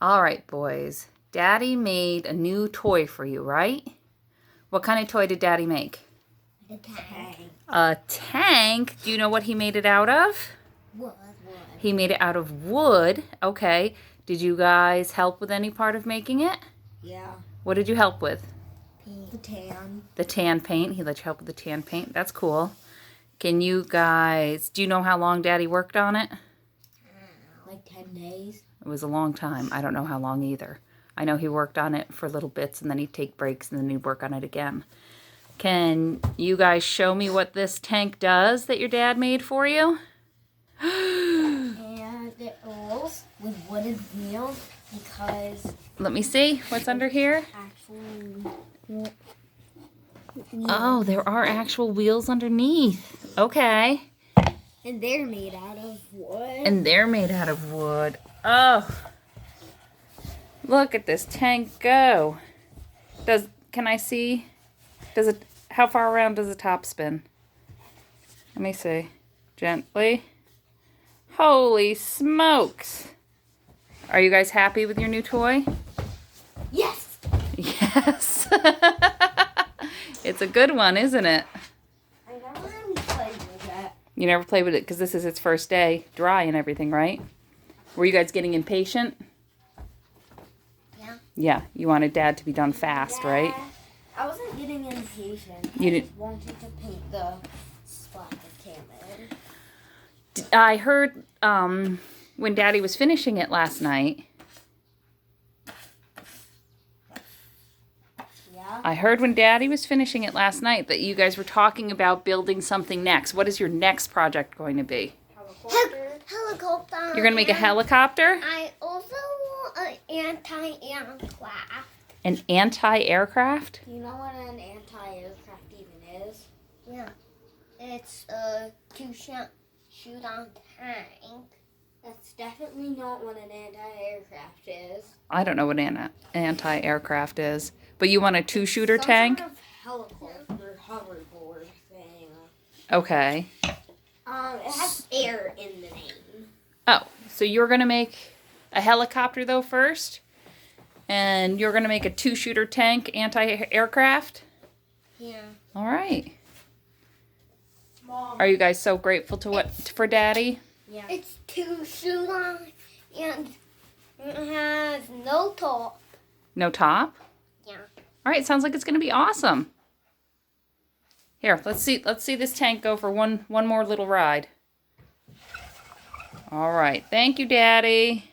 All right, boys. Daddy made a new toy for you, right? What kind of toy did Daddy make? A tank. A tank? Do you know what he made it out of? Wood. He made it out of wood. Okay. Did you guys help with any part of making it? Yeah. What did you help with? Paint. The tan. The tan paint. He let you help with the tan paint. That's cool. Can you guys, do you know how long Daddy worked on it? Like 10 days. It was a long time. I don't know how long either. I know he worked on it for little bits and then he'd take breaks and then he'd work on it again. Can you guys show me what this tank does that your dad made for you? And it rolls with wooden wheels because... Let me see. What's under here? Actually... Oh, there are actual wheels underneath. Okay. And they're made out of wood. And they're made out of wood. Oh. Look at this tank go. Can I see? How far around does the top spin? Let me see. Gently. Holy smokes. Are you guys happy with your new toy? Yes. Yes. It's a good one, isn't it? I never really played with that. You never played with it because this is its first day dry and everything, right? Were you guys getting impatient? Yeah. Yeah, you wanted Dad to be done fast, right? I wasn't getting impatient. You just wanted to paint the spot that came in. I heard when Daddy was finishing it last night. Yeah. I heard when Daddy was finishing it last night that you guys were talking about building something next. What is your next project going to be? Helicopter. You're going to make a helicopter? I also want an anti-aircraft. An anti-aircraft? You know what an anti-aircraft even is? Yeah. It's a two-shoot-on tank. That's definitely not what an anti-aircraft is. I don't know what an anti-aircraft is. But you want a two-shooter tank? Some sort of helicopter hoverboard thing. Okay. It has air in the name. Oh, so you're going to make a helicopter, though, first? And you're going to make a two-shooter tank anti-aircraft? Yeah. All right. Mom. Are you guys so grateful for Daddy? Yeah. It's two-shoot-on and it has no top. No top? Yeah. All right, sounds like it's going to be awesome. Here, let's see this tank go for one more little ride. All right. Thank you, Daddy.